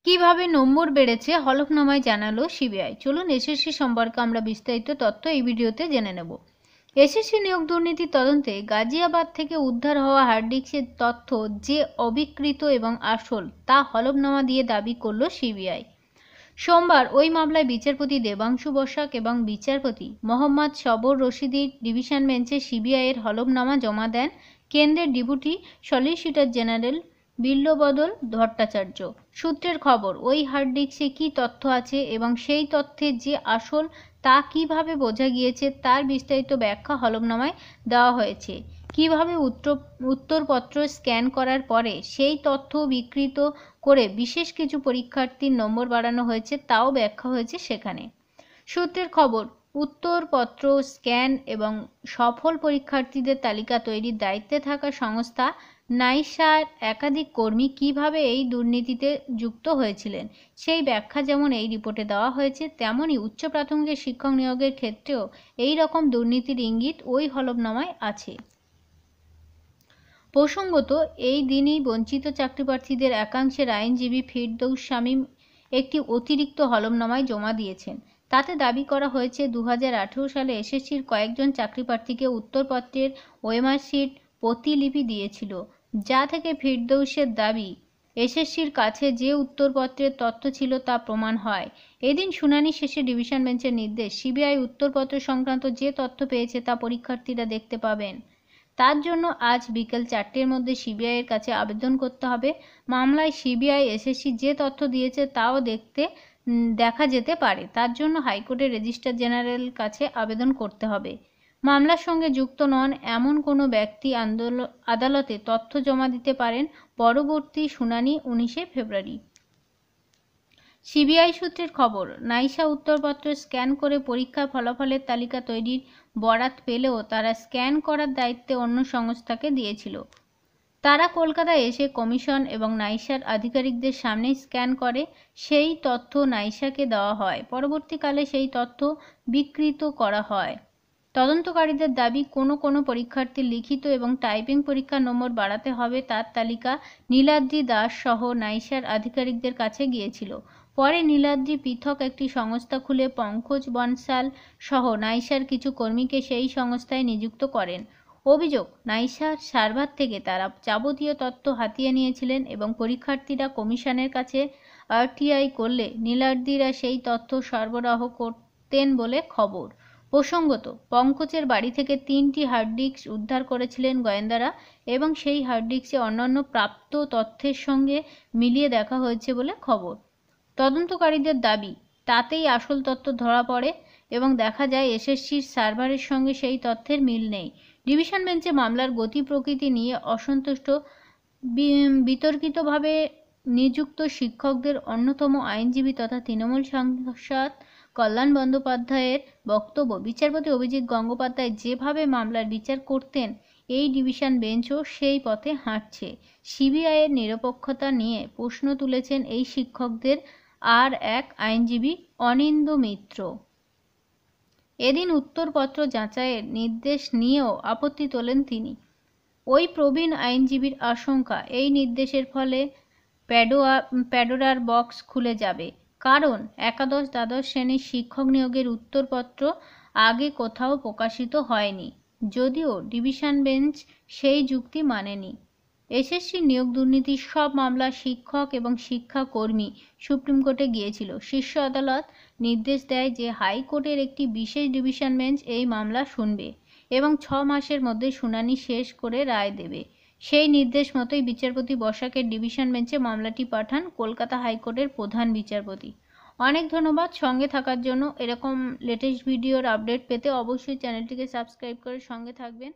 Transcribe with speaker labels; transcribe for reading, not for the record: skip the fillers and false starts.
Speaker 1: কিভাবে নম্বর বেড়েছে হলফনামায় জানালো সিবিআই। চলুন এসএসসি সম্পর্কে আমরা বিস্তারিত তথ্য এই ভিডিওতে জেনে নেব। এসএসসি নিয়োগ দুর্নীতি তদন্তে গাজিয়াবাদ থেকে উদ্ধার হওয়া হার্ড ডিস্কের তথ্য যে অবিকৃত এবং আসল তা হলফনামা দিয়ে দাবি করল সিবিআই। সোমবার ওই মামলায় বিচারপতি দেবাংশু বসাক এবং বিচারপতি মোহাম্মদ সবর রশিদির ডিভিশন বেঞ্চে সিবিআইয়ের হলফনামা জমা দেন কেন্দ্রের ডেপুটি সলিসিটর জেনারেল বিল্লবদল ভট্টাচার্য। সূত্রের খবর, ওই হার্ড ডিস্কে কী তথ্য আছে এবং সেই তথ্যের যে আসল তা কিভাবে বোঝা গিয়েছে তার বিস্তারিত ব্যাখ্যা হলফনামায় দেওয়া হয়েছে। কিভাবে উত্তরপত্র স্ক্যান করার পরে সেই তথ্য বিকৃত করে বিশেষ কিছু পরীক্ষার্থীর নম্বর বাড়ানো হয়েছে তাও ব্যাখ্যা হয়েছে সেখানে। সূত্রের খবর, উত্তরপত্র স্ক্যান এবং সফল পরীক্ষার্থীদের তালিকা তৈরির দায়িত্বে থাকা সংস্থা নাইসার একাধিক কর্মী কিভাবে এই দুর্নীতিতে যুক্ত হয়েছিলেন সেই ব্যাখ্যা যেমন এই রিপোর্টে দেওয়া হয়েছে, তেমনি উচ্চ প্রাথমিকের শিক্ষক নিয়োগের ক্ষেত্রেও এই রকম দুর্নীতির ইঙ্গিত ওই হলফনামায় আছে। প্রসঙ্গত, এই দিনই বঞ্চিত চাকরিপ্রার্থীদের একাংশের আইনজীবী ফিরদৌস শামীম একটি অতিরিক্ত হলফনামায় জমা দিয়েছেন। তাতে দাবি করা হয়েছে 2018 সালে এসএসসির কয়েকজন চাকরিপ্রার্থীকে উত্তরপত্রের ওএমআর শিট প্রতিলিপি দিয়েছিল, যা থেকে ফিরদৌসের দাবি এসএসসির কাছে যে উত্তরপত্রের তথ্য ছিল তা প্রমাণ হয়। এদিন শুনানি শেষে ডিভিশন বেঞ্চের নির্দেশ, সিবিআই উত্তরপত্র সংক্রান্ত যে তথ্য পেয়েছে তা পরীক্ষার্থীরা দেখতে পাবেন। তার জন্য আজ বিকেল 4টের মধ্যে সিবিআইয়ের কাছে আবেদন করতে হবে। মামলায় সিবিআই এসএসসি যে তথ্য দিয়েছে তাও দেখা যেতে পারে। তার জন্য হাইকোর্টের রেজিস্ট্রার জেনারেল কাছে আবেদন করতে হবে। মামলার সঙ্গে যুক্ত নন এমন কোনো ব্যক্তি আদালতে তথ্য জমা দিতে পারেন। পরবর্তী শুনানি 19শে ফেব্রুয়ারি। সিবিআই সূত্রের খবর, নাইসা উত্তরপত্র স্ক্যান করে পরীক্ষার ফলাফলের তালিকা তৈরির বরাত পেলেও তারা স্ক্যান করার দায়িত্ব অন্য সংস্থাকে দিয়েছিল। তারা কলকাতায় এসে কমিশন এবং নাইসার আধিকারিকদের সামনে স্ক্যান করে সেই তথ্য নাইসাকে দেওয়া হয়। পরবর্তীকালে সেই তথ্য বিকৃত করা হয়। তদন্তকারীদের দাবি, কোনো পরীক্ষার্থীর লিখিত এবং টাইপিং পরীক্ষার নম্বর বাড়াতে হবে তার তালিকা নীলাদ্রি দাস সহ নাইসার আধিকারিকদের কাছে গিয়েছিল। পরে নীলাদ্রি পৃথক একটি সংস্থা খুলে পঙ্কজ বনসাল সহ নাইসার কিছু কর্মীকে সেই সংস্থায় নিযুক্ত করেন। অভিযোগ, নাইসার সার্ভার থেকে তারা যাবতীয় তথ্য হাতিয়ে নিয়েছিলেন এবং পরীক্ষার্থীরা কমিশনের কাছে আরটিআই করলে নীলাদ্রিরা সেই তথ্য সরবরাহ করতেন বলে খবর। প্রসঙ্গত, পঙ্কজের বাড়ি থেকে 3টি হার্ড ডিস্ক উদ্ধার করেছিলেন গোয়েন্দারা এবং সেই হার্ড ডিস্কে অন্যান্য প্রাপ্ত তথ্যের সঙ্গে মিলিয়ে দেখা হয়েছে বলে খবর। তদন্তকারীদের দাবি, তাতেই আসল তথ্য ধরা পড়ে এবং দেখা যায় এসএসসির সার্ভারের সঙ্গে সেই তথ্যের মিল নেই। ডিভিশন বেঞ্চে মামলার গতি প্রকৃতি নিয়ে অসন্তুষ্ট বিতর্কিতভাবে নিযুক্ত শিক্ষকদের অন্যতম আইনজীবী তথা তৃণমূল সাংসদ কল্যাণ বন্দ্যোপাধ্যায়ের বক্তব্য, বিচারপতি অভিজিৎ গঙ্গোপাধ্যায় যেভাবে মামলার বিচার করতেন এই ডিভিশন বেঞ্চও সেই পথে হাঁটছে। সিবিআইয়ের নিরপেক্ষতা নিয়ে প্রশ্ন তুলেছেন এই শিক্ষকদের আর এক আইনজীবী অনিন্দ্য মিত্র। এদিন উত্তরপত্র যাচাইয়ের নির্দেশ নিয়েও আপত্তি তোলেন তিনি। ওই প্রবীণ আইনজীবীর আশঙ্কা, এই নির্দেশের ফলে প্যাডোরার বক্স খুলে যাবে, কারণ একাদশ-দ্বাদশ শ্রেণীর শিক্ষক নিয়োগের উত্তরপত্র আগে কোথাও প্রকাশিত হয়নি, যদিও ডিভিশন বেঞ্চ সেই যুক্তি মানেনি। এসএসসি নিয়োগ দুর্নীতির সব মামলা শিক্ষক এবং শিক্ষাকর্মী সুপ্রিম কোর্টে গিয়েছিল। শীর্ষ আদালত নির্দেশ দেয় যে হাইকোর্টের একটি বিশেষ ডিভিশন বেঞ্চ এই মামলা শুনবে এবং 6 মাসের মধ্যে শুনানি শেষ করে রায় দেবে। সেই নির্দেশ মতোই বিচারপতি বসাকের ডিভিশন বেঞ্চে মামলাটি পাঠান কলকাতা হাইকোর্টের প্রধান বিচারপতি। অনেক ধন্যবাদ সঙ্গে থাকার জন্য। এরকম লেটেস্ট ভিডিওর আপডেট পেতে অবশ্যই চ্যানেলটিকে সাবস্ক্রাইব করে সঙ্গে থাকবেন।